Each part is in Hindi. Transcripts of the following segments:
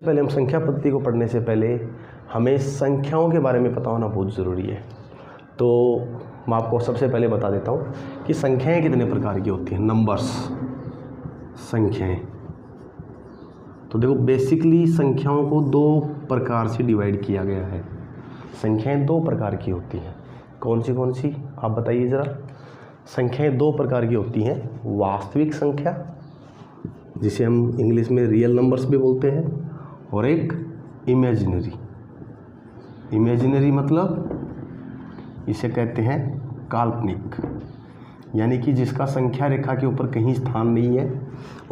पहले हम संख्या पद्धति को पढ़ने से पहले हमें संख्याओं के बारे में पता होना बहुत ज़रूरी है। तो मैं आपको सबसे पहले बता देता हूँ कि संख्याएं कितने प्रकार की होती हैं। नंबर्स, संख्याएं। तो देखो बेसिकली संख्याओं को दो प्रकार से डिवाइड किया गया है। संख्याएं दो प्रकार की होती हैं। कौन सी आप बताइए ज़रा। संख्याएं दो प्रकार की होती हैं। वास्तविक संख्या, जिसे हम इंग्लिश में रियल नंबर्स भी बोलते हैं, और एक इमेजिनरी। इमेजिनरी मतलब इसे कहते हैं काल्पनिक, यानी कि जिसका संख्या रेखा के ऊपर कहीं स्थान नहीं है।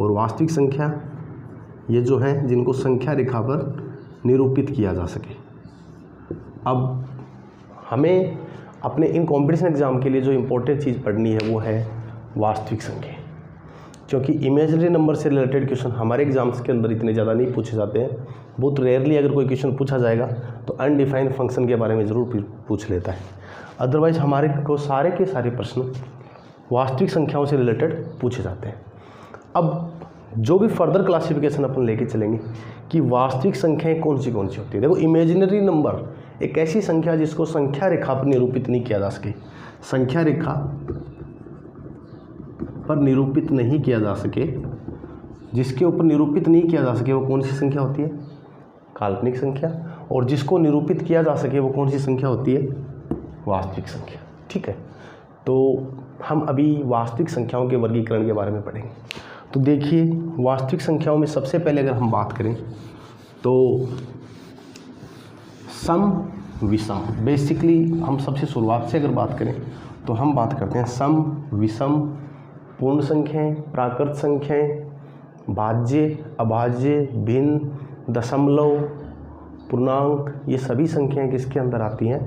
और वास्तविक संख्या ये जो है जिनको संख्या रेखा पर निरूपित किया जा सके। अब हमें अपने इन कॉम्पिटिशन एग्ज़ाम के लिए जो इम्पोर्टेंट चीज़ पढ़नी है वो है वास्तविक संख्या, क्योंकि इमेजिनरी नंबर से रिलेटेड क्वेश्चन हमारे एग्जाम्स के अंदर इतने ज़्यादा नहीं पूछे जाते हैं। बहुत रेयरली अगर कोई क्वेश्चन पूछा जाएगा तो अनडिफाइंड फंक्शन के बारे में ज़रूर पूछ लेता है। अदरवाइज हमारे को सारे के सारे प्रश्न वास्तविक संख्याओं से रिलेटेड पूछे जाते हैं। अब जो भी फर्दर क्लासिफिकेशन अपन लेके चलेंगे कि वास्तविक संख्याएँ कौन सी होती है। देखो इमेजिनरी नंबर एक ऐसी संख्या जिसको संख्या रेखा पर निरूपित नहीं किया जा सके। संख्या रेखा पर निरूपित नहीं किया जा सके, जिसके ऊपर निरूपित नहीं किया जा सके वो कौन सी संख्या होती है? काल्पनिक संख्या। और जिसको निरूपित किया जा सके वो कौन सी संख्या होती है? वास्तविक संख्या। ठीक है, तो हम अभी वास्तविक संख्याओं के वर्गीकरण के बारे में पढ़ेंगे। तो देखिए वास्तविक संख्याओं में सबसे पहले अगर हम बात करें तो सम विषम। बेसिकली हम सबसे शुरुआत से अगर बात करें तो हम बात करते हैं सम, विषम, पूर्ण संख्याएं, प्राकृत संख्याएं, भाज्य, अभाज्य, भिन्न, दशमलव, पूर्णांक, ये सभी संख्याएं किसके अंदर आती हैं?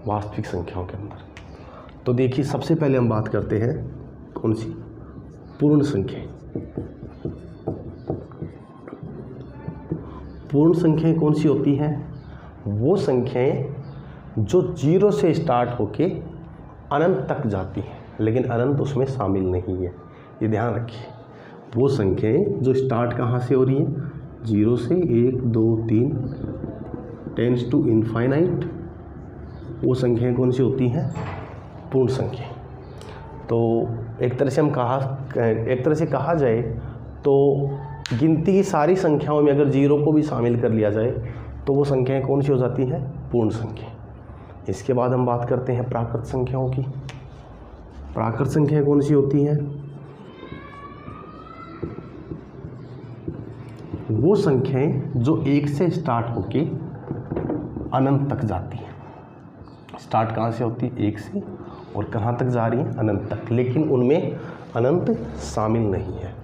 वास्तविक संख्याओं के अंदर। तो देखिए सबसे पहले हम बात करते हैं कौन सी? पूर्ण संख्याएं। पूर्ण संख्याएं कौन सी होती हैं? वो संख्याएं जो 0 से स्टार्ट होके अनंत तक जाती हैं, लेकिन अनंत उसमें शामिल नहीं है। ये ध्यान रखिए। वो संख्याएं जो स्टार्ट कहाँ से हो रही हैं? 0 से 1 2 3 टेंस टू इनफाइनाइट, वो संख्याएं कौन सी होती हैं? पूर्ण संख्या। तो एक तरह से कहा जाए तो गिनती की सारी संख्याओं में अगर 0 को भी शामिल कर लिया जाए तो वो संख्याएं कौन सी हो जाती हैं? पूर्ण संख्या। इसके बाद हम बात करते हैं प्राकृत संख्याओं की। प्राकृत संख्याएं कौन सी होती हैं? वो संख्याएं जो 1 से स्टार्ट होके अनंत तक जाती हैं। स्टार्ट कहाँ से होती है? 1 से, और कहाँ तक जा रही है? अनंत तक, लेकिन उनमें अनंत शामिल नहीं है।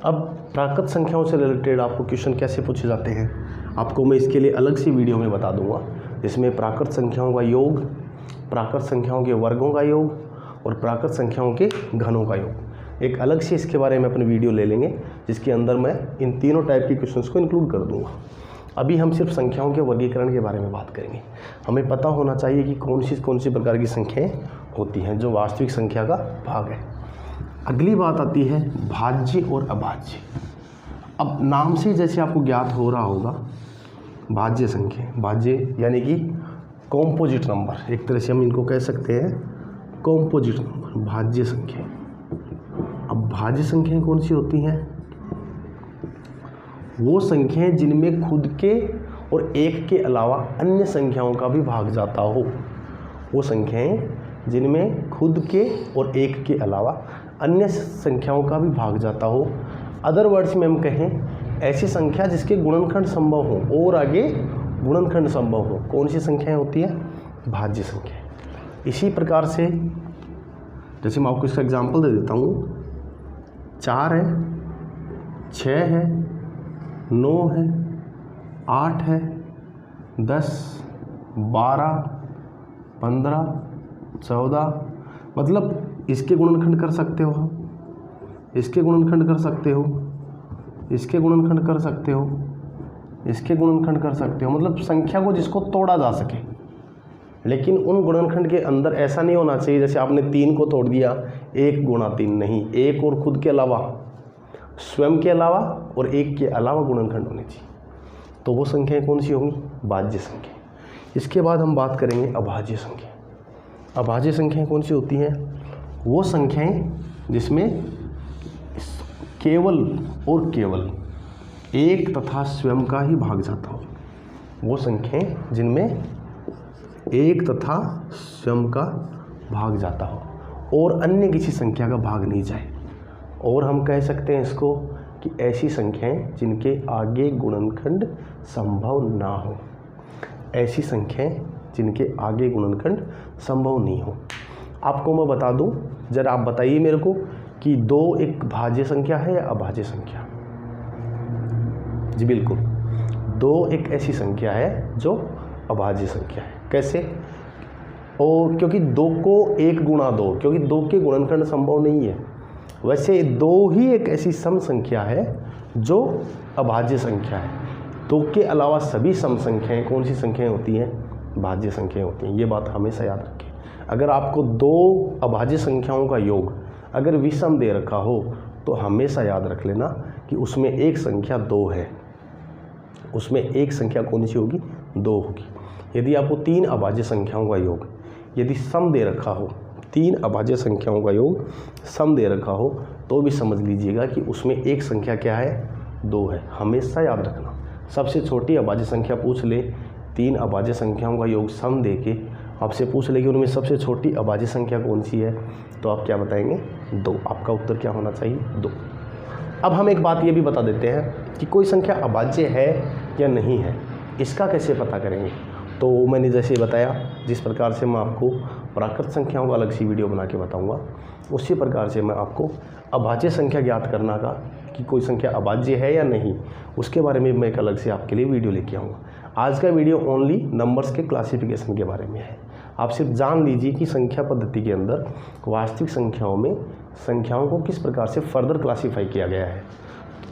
अब प्राकृत संख्याओं से रिलेटेड आपको क्वेश्चन कैसे पूछे जाते हैं आपको मैं इसके लिए अलग सी वीडियो में बता दूंगा, जिसमें प्राकृत संख्याओं का योग, प्राकृत संख्याओं के वर्गों का योग और प्राकृत संख्याओं के घनों का योग। एक अलग से इसके बारे में अपनी वीडियो ले लेंगे, जिसके अंदर मैं इन तीनों टाइप के क्वेश्चंस को इंक्लूड कर दूंगा। अभी हम सिर्फ संख्याओं के वर्गीकरण के बारे में बात करेंगे। हमें पता होना चाहिए कि कौन सी प्रकार की संख्याएं होती हैं जो वास्तविक संख्या का भाग है। अगली बात आती है भाज्य और अभाज्य। अब नाम से जैसे आपको ज्ञात हो रहा होगा, भाज्य संख्या, भाज्य यानी कि कॉम्पोजिट नंबर, एक तरह से हम इनको कह सकते हैं कॉम्पोजिट नंबर, भाज्य संख्या। अब भाज्य संख्याएं कौन सी होती हैं? वो संख्याएं जिनमें खुद के और एक के अलावा अन्य संख्याओं का भी भाग जाता हो। वो संख्याएं जिनमें खुद के और एक के अलावा अन्य संख्याओं का भी भाग जाता हो। अदर वर्ड्स में हम कहें ऐसी संख्या जिसके गुणनखंड संभव हो और आगे गुणनखंड संभव हो। कौन सी संख्याएं होती है? भाज्य संख्या। इसी प्रकार से जैसे मैं आपको इसका एग्जांपल दे देता हूँ, 4 है, 6 है, 9 है, 8 है, 10, 12, 15, 14, मतलब इसके गुणनखंड कर सकते हो, इसके गुणनखंड कर सकते हो, इसके गुणनखंड कर सकते हो, इसके गुणनखंड कर सकते हो। मतलब संख्या को जिसको तोड़ा जा सके, लेकिन उन गुणनखंड के अंदर ऐसा नहीं होना चाहिए जैसे आपने 3 को तोड़ दिया 1 गुणा 3, नहीं, 1 और खुद के अलावा स्वयं के अलावा और 1 के अलावा गुणनखंड होने चाहिए। तो वो संख्याएं कौन सी होंगी? भाज्य संख्या। इसके बाद हम बात करेंगे अभाज्य संख्या। अभाज्य संख्याएं कौन सी होती हैं? वो संख्याएं जिसमें केवल और केवल 1 तथा स्वयं का ही भाग जाता हो। वो संख्याएं जिनमें 1 तथा स्वयं का भाग जाता हो और अन्य किसी संख्या का भाग नहीं जाए। और हम कह सकते हैं इसको कि ऐसी संख्याएं जिनके आगे गुणनखंड संभव ना हो। ऐसी संख्याएं जिनके आगे गुणनखंड संभव नहीं हो। आपको मैं बता दूं, जरा आप बताइए मेरे को कि 2 एक भाज्य संख्या है या अभाज्य संख्या? जी बिल्कुल, 2 एक ऐसी संख्या है जो अभाज्य संख्या है। कैसे? और क्योंकि 2 को 1 गुणा 2, क्योंकि 2 के गुणनखंड संभव नहीं है। वैसे 2 ही एक ऐसी सम संख्या है जो अभाज्य संख्या है। 2 के अलावा सभी सम संख्याएं कौन सी संख्याएं होती हैं? भाज्य संख्याएं होती हैं। ये बात हमेशा याद रखें। अगर आपको 2 अभाज्य संख्याओं का योग अगर विषम दे रखा हो तो हमेशा याद रख लेना कि उसमें एक संख्या 2 है। उसमें एक संख्या कौन सी होगी? 2 होगी। यदि आपको 3 अभाज्य संख्याओं का योग यदि सम दे रखा हो, 3 अभाज्य संख्याओं का योग सम दे रखा हो, तो भी समझ लीजिएगा कि उसमें एक संख्या क्या है? 2 है। हमेशा याद रखना। सबसे छोटी अभाज्य संख्या पूछ ले, 3 अभाज्य संख्याओं का योग सम दे के आपसे पूछ ले कि उनमें सबसे छोटी अभाज्य संख्या कौन सी है, तो आप क्या बताएंगे? 2। आपका उत्तर क्या होना चाहिए? 2। अब हम एक बात ये भी बता देते हैं कि कोई संख्या अभाज्य है या नहीं है, इसका कैसे पता करेंगे? तो मैंने जैसे बताया, जिस प्रकार से मैं आपको प्राकृत संख्याओं का अलग सी वीडियो बना के बताऊंगा, उसी प्रकार से मैं आपको अभाज्य संख्या ज्ञात करना का कि कोई संख्या अभाज्य है या नहीं, उसके बारे में मैं एक अलग से आपके लिए वीडियो लेके आऊँगा। आज का वीडियो ओनली नंबर्स के क्लासिफिकेशन के बारे में है। आप सिर्फ जान लीजिए कि संख्या पद्धति के अंदर वास्तविक संख्याओं में संख्याओं को किस प्रकार से फर्दर क्लासीफाई किया गया है।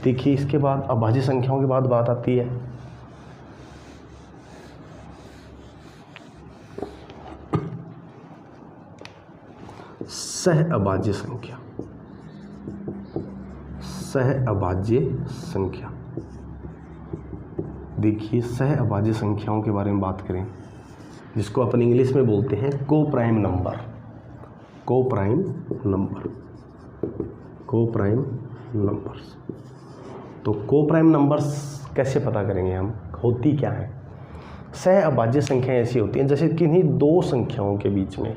देखिए, इसके बाद अभाज्य संख्याओं के बाद बात आती है सह अभाज्य संख्या। सह अभाज्य संख्या, देखिए सह अभाज्य संख्याओं के बारे में बात करें, जिसको अपन इंग्लिश में बोलते हैं को प्राइम नंबर। को प्राइम नंबर, को प्राइम नंबर्स। तो को प्राइम नंबर्स कैसे पता करेंगे हम? होती क्या है? सह अभाज्य संख्याएं ऐसी होती हैं जैसे किन्हीं 2 संख्याओं के बीच में,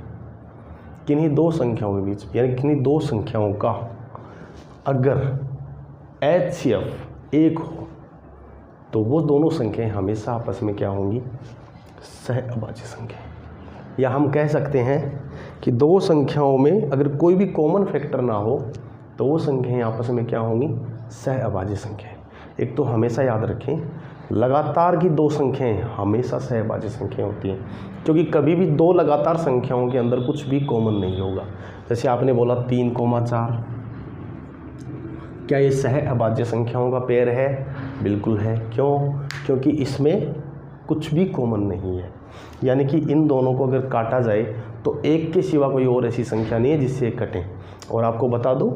किन्हीं 2 संख्याओं के बीच यानी किन्हीं 2 संख्याओं का अगर HCF 1 हो तो वो दोनों संख्याएं हमेशा आपस में क्या होंगी? सह अभाज्य संख्या। या हम कह सकते हैं कि 2 संख्याओं में अगर कोई भी कॉमन फैक्टर ना हो तो वो संख्याएं आपस में क्या होंगी? सह अभाज्य संख्या। एक तो हमेशा याद रखें, लगातार की 2 संख्याएं हमेशा सह अभाज्य संख्याएं होती हैं, क्योंकि कभी भी 2 लगातार संख्याओं के अंदर कुछ भी कॉमन नहीं होगा। जैसे आपने बोला 3,4, क्या ये सह अभाज्य संख्याओं का पेयर है? बिल्कुल है। क्यों? क्योंकि इसमें कुछ भी कॉमन नहीं है। यानी कि इन दोनों को अगर काटा जाए तो 1 के सिवा कोई और ऐसी संख्या नहीं है जिससे कटें। और आपको बता दूं,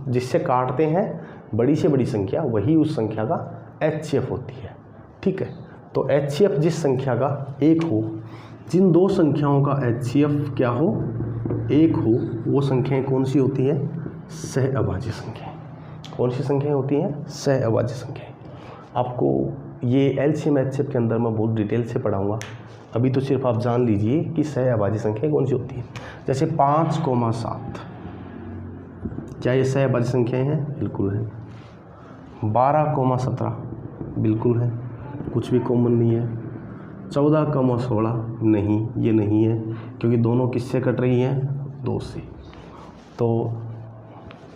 जिससे काटते हैं बड़ी से बड़ी संख्या, वही उस संख्या का HCF होती है। ठीक है, तो HCF जिस संख्या का 1 हो, जिन 2 संख्याओं का HCF क्या हो? 1 हो, वो संख्याएं कौन सी होती हैं? सह अभाज्य संख्याएं। कौन सी संख्याएं होती हैं? सह अभाज्य संख्याएं। आपको ये LCM HCF के अंदर मैं बहुत डिटेल से पढ़ाऊँगा, अभी तो सिर्फ आप जान लीजिए कि सह अभाज्य संख्याएं कौन सी होती हैं। जैसे 5,7, क्या ये सह अभाज्य संख्याएं हैं? बिल्कुल है। 12,17 बिल्कुल है, कुछ भी कॉमन नहीं है। 14,16 नहीं, ये नहीं है, क्योंकि दोनों किससे कट रही हैं? 2 से। तो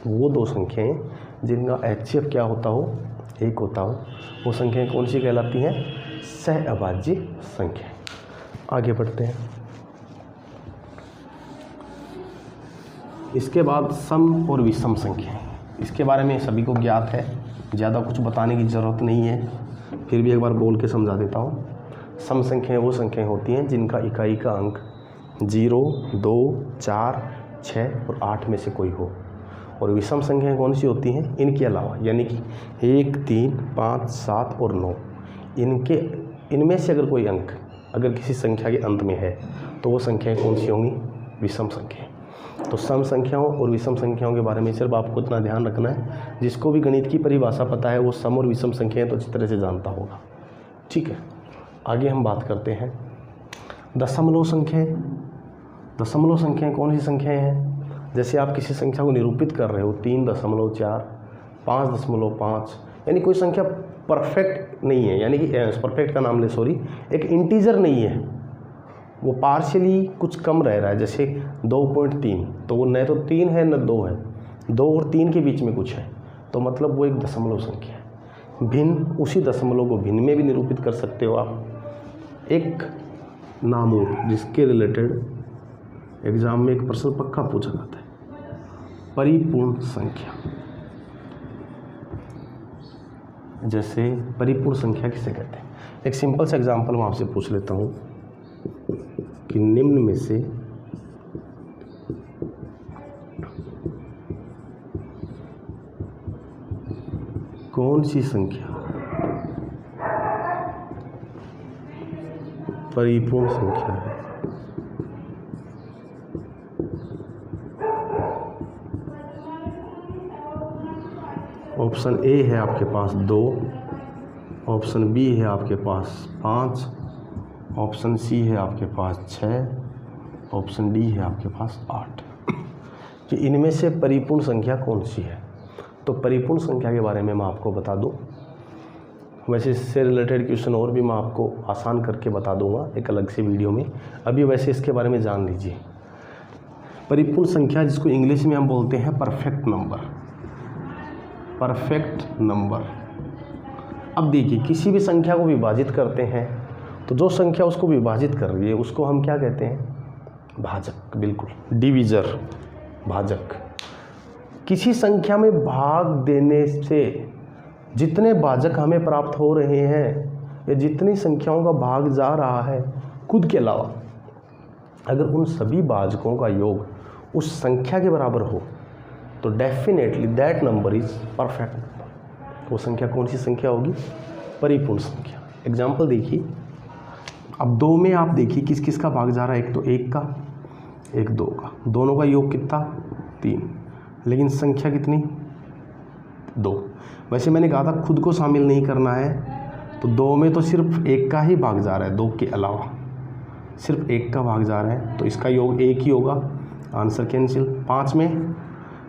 वो 2 संख्याएं जिनका HCF क्या होता हो? 1 होता हो, वो संख्याएं कौन सी कहलाती हैं? सह अभाज्य संख्या। आगे बढ़ते हैं। इसके बाद सम और विषम संख्याएं, इसके बारे में सभी को ज्ञात है, ज़्यादा कुछ बताने की ज़रूरत नहीं है, फिर भी एक बार बोल के समझा देता हूँ। सम संख्याएं वो संख्याएं होती हैं जिनका इकाई का अंक 0, 2, 4, 6 और 8 में से कोई हो। और विषम संख्याएं कौन सी होती हैं इनके अलावा, यानी कि 1, 3, 5, 7 और 9, इनमें से अगर कोई अंक अगर किसी संख्या के अंत में है तो वो संख्याएं कौन सी होंगी, विषम संख्याएं। तो सम संख्याओं और विषम संख्याओं के बारे में सिर्फ आपको इतना ध्यान रखना है, जिसको भी गणित की परिभाषा पता है वो सम और विषम संख्याएं तो अच्छी तरह से जानता होगा। ठीक है, आगे हम बात करते हैं दशमलव संख्याएं। दशमलव संख्याएं कौन सी संख्याएं हैं, जैसे आप किसी संख्या को निरूपित कर रहे हो 3.4, 5.5, यानी कोई संख्या परफेक्ट नहीं है, यानी कि परफेक्ट का नाम ले सॉरी, एक इंटीजर नहीं है, वो पार्शियली कुछ कम रह रहा है, जैसे 2.3, तो वो न तो 3 है न 2 है, 2 और 3 के बीच में कुछ है, तो मतलब वो एक दशमलव संख्या है। भिन्न, उसी दशमलव को भिन्न में भी निरूपित कर सकते हो आप। एक नाम हो जिसके रिलेटेड एग्जाम में एक प्रश्न पक्का पूछा जाता है, परिपूर्ण संख्या। जैसे परिपूर्ण संख्या किसे कहते हैं, एक सिंपल सा एग्जांपल मैं आपसे पूछ लेता हूँ कि निम्न में से कौन सी संख्या परिपूर्ण संख्या है। ऑप्शन ए है आपके पास 2, ऑप्शन बी है आपके पास 5, ऑप्शन सी है आपके पास 6, ऑप्शन डी है आपके पास 8। कि इनमें से परिपूर्ण संख्या कौन सी है। तो परिपूर्ण संख्या के बारे में मैं आपको बता दूं, वैसे इससे रिलेटेड क्वेश्चन और भी मैं आपको आसान करके बता दूंगा एक अलग से वीडियो में, अभी वैसे इसके बारे में जान लीजिए। परिपूर्ण संख्या जिसको इंग्लिश में हम बोलते हैं परफेक्ट नंबर, परफेक्ट नंबर। अब देखिए किसी भी संख्या को विभाजित करते हैं तो जो संख्या उसको विभाजित कर रही है उसको हम क्या कहते हैं, भाजक, बिल्कुल, डिवीजर, भाजक। किसी संख्या में भाग देने से जितने भाजक हमें प्राप्त हो रहे हैं या जितनी संख्याओं का भाग जा रहा है खुद के अलावा, अगर उन सभी भाजकों का योग उस संख्या के बराबर हो तो definitely that number is perfect number. वो संख्या कौन सी संख्या होगी, परिपूर्ण संख्या। एग्जाम्पल देखिए, अब 2 में आप देखिए किस किस का भाग जा रहा है, एक तो 1 का, एक 2 का, दोनों का योग कितना 3, लेकिन संख्या कितनी 2। वैसे मैंने कहा था खुद को शामिल नहीं करना है, तो 2 में तो सिर्फ 1 का ही भाग जा रहा है, 2 के अलावा सिर्फ 1 का भाग जा रहा है, तो इसका योग 1 ही होगा, आंसर कैंसिल। 5 में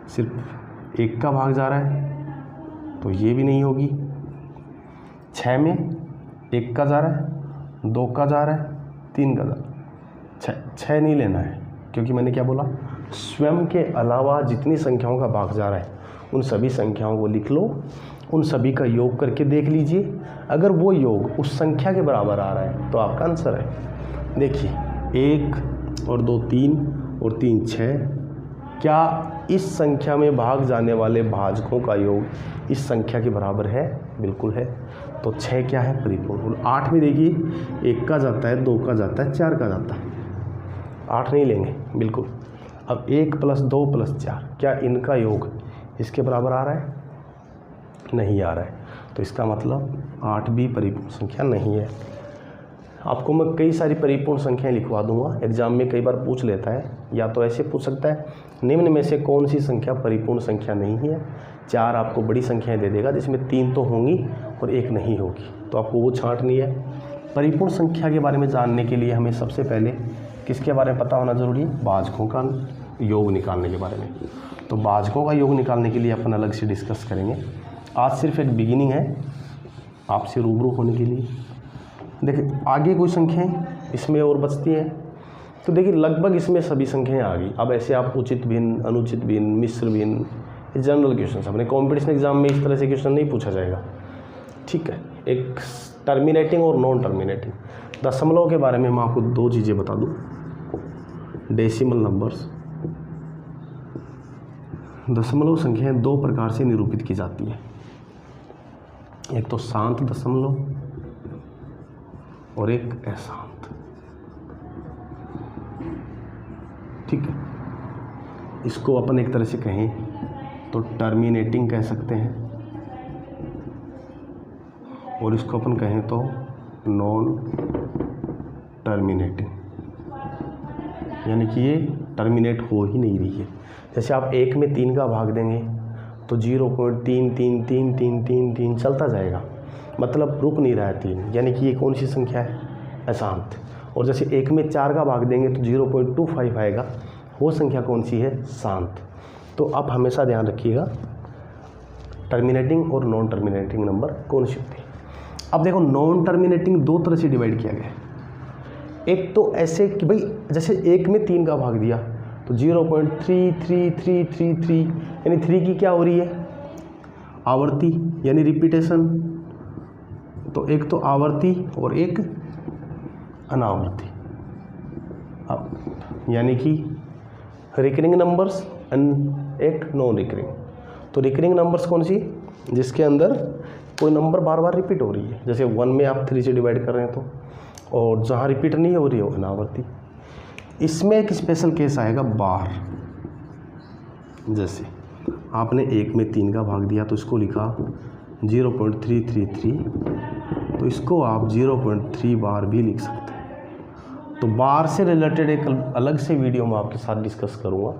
सिर्फ 1 का भाग जा रहा है तो ये भी नहीं होगी। 6 में 1 का जा रहा है, 2 का जा रहा है, 3 का जा रहा है, 6 नहीं लेना है, क्योंकि मैंने क्या बोला, स्वयं के अलावा जितनी संख्याओं का भाग जा रहा है उन सभी संख्याओं को लिख लो, उन सभी का योग करके देख लीजिए, अगर वो योग उस संख्या के बराबर आ रहा है तो आपका आंसर है। देखिए 1 और 2 3 और 3 6, क्या इस संख्या में भाग जाने वाले भाजकों का योग इस संख्या के बराबर है, बिल्कुल है, तो 6 क्या है, परिपूर्ण। 8 में देखिए 1 का जाता है, 2 का जाता है, 4 का जाता है, 8 नहीं लेंगे बिल्कुल। अब 1 + 2 + 4, क्या इनका योग इसके बराबर आ रहा है, नहीं आ रहा है, तो इसका मतलब 8 भी परिपूर्ण संख्या नहीं है। आपको मैं कई सारी परिपूर्ण संख्याएं लिखवा दूंगा, एग्जाम में कई बार पूछ लेता है, या तो ऐसे पूछ सकता है निम्न में से कौन सी संख्या परिपूर्ण संख्या नहीं है। 4 आपको बड़ी संख्याएं दे देगा जिसमें 3 तो होंगी और 1 नहीं होगी, तो आपको वो छांटनी है। परिपूर्ण संख्या के बारे में जानने के लिए हमें सबसे पहले किसके बारे में पता होना ज़रूरी है, भाजकों का योग निकालने के बारे में। तो भाजकों का योग निकालने के लिए अपन अलग से डिस्कस करेंगे, आज सिर्फ एक बिगिनिंग है आपसे रूबरू होने के लिए। देखिए आगे कोई संख्याएं इसमें और बचती हैं, तो देखिए लगभग इसमें सभी संख्याएं आ गई। अब ऐसे आप उचित भिन्न, अनुचित भिन्न, मिश्र भिन्न, ये जनरल क्वेश्चन, अपने कॉम्पिटिशन एग्जाम में इस तरह से क्वेश्चन नहीं पूछा जाएगा, ठीक है। एक टर्मिनेटिंग और नॉन टर्मिनेटिंग। दशमलव के बारे में मैं आपको 2 चीज़ें बता दूँ, डेसिमल नंबर्स। दशमलव संख्याएं 2 प्रकार से निरूपित की जाती है, एक तो शांत दशमलव और एक अशांत, ठीक है। इसको अपन एक तरह से कहें तो टर्मिनेटिंग कह सकते हैं, और इसको अपन कहें तो नॉन टर्मिनेटिंग, यानी कि ये टर्मिनेट हो ही नहीं रही है। जैसे आप 1 में 3 का भाग देंगे तो 0.33333 चलता जाएगा, मतलब रुक नहीं रहा है 3, यानी कि ये कौन सी संख्या है, अशांत। और जैसे 1 में 4 का भाग देंगे तो 0.25 आएगा, वो संख्या कौन सी है, शांत। तो आप हमेशा ध्यान रखिएगा टर्मिनेटिंग और नॉन टर्मिनेटिंग नंबर कौन सी होती है। अब देखो नॉन टर्मिनेटिंग 2 तरह से डिवाइड किया गया है। एक तो ऐसे कि भाई जैसे 1 में 3 का भाग दिया तो 0.33333, यानी 3 की क्या हो रही है, आवर्ती यानी रिपीटेशन। तो एक तो आवर्ती और एक अनावर्ती, यानी कि रिकरिंग नंबर्स एंड एक नॉन रिकरिंग। तो रिकरिंग नंबर्स कौन सी, जिसके अंदर कोई नंबर बार बार रिपीट हो रही है, जैसे 1 में आप 3 से डिवाइड कर रहे हैं तो, और जहाँ रिपीट नहीं हो रही है वो अनावर्ती। इसमें एक स्पेशल केस आएगा बार, जैसे आपने 1 में 3 का भाग दिया तो इसको लिखा 0.333, तो इसको आप 0.3 बार भी लिख सकते हैं। तो बार से रिलेटेड एक अलग से वीडियो मैं आपके साथ डिस्कस करूँगा,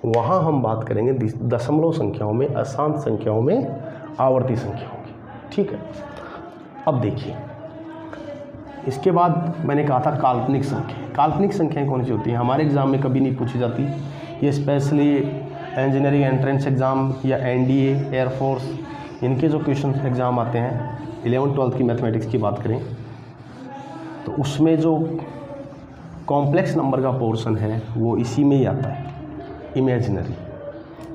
वहाँ हम बात करेंगे दशमलव संख्याओं में, अशांत संख्याओं में, आवर्ती संख्याओं की, ठीक है। अब देखिए इसके बाद मैंने कहा था काल्पनिक संख्या। काल्पनिक संख्याएं कौन सी होती हैं, हमारे एग्ज़ाम में कभी नहीं पूछी जाती, ये स्पेशली इंजीनियरिंग एंट्रेंस एग्ज़ाम या एनडीए, एयरफोर्स, इनके जो क्वेश्चन एग्ज़ाम आते हैं 11th-12th की मैथमेटिक्स की बात करें तो उसमें जो कॉम्प्लेक्स नंबर का पोर्शन है वो इसी में ही आता है, इमेजिनरी।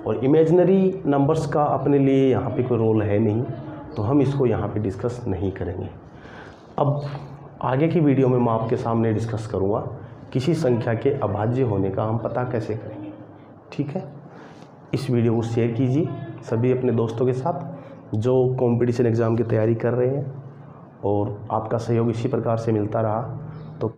और इमेजिनरी नंबर्स का अपने लिए यहाँ पे कोई रोल है नहीं, तो हम इसको यहाँ पे डिस्कस नहीं करेंगे। अब आगे की वीडियो में मैं आपके सामने डिस्कस करूँगा किसी संख्या के अभाज्य होने का हम पता कैसे करेंगे, ठीक है। इस वीडियो को शेयर कीजिए सभी अपने दोस्तों के साथ जो कंपटीशन एग्ज़ाम की तैयारी कर रहे हैं, और आपका सहयोग इसी प्रकार से मिलता रहा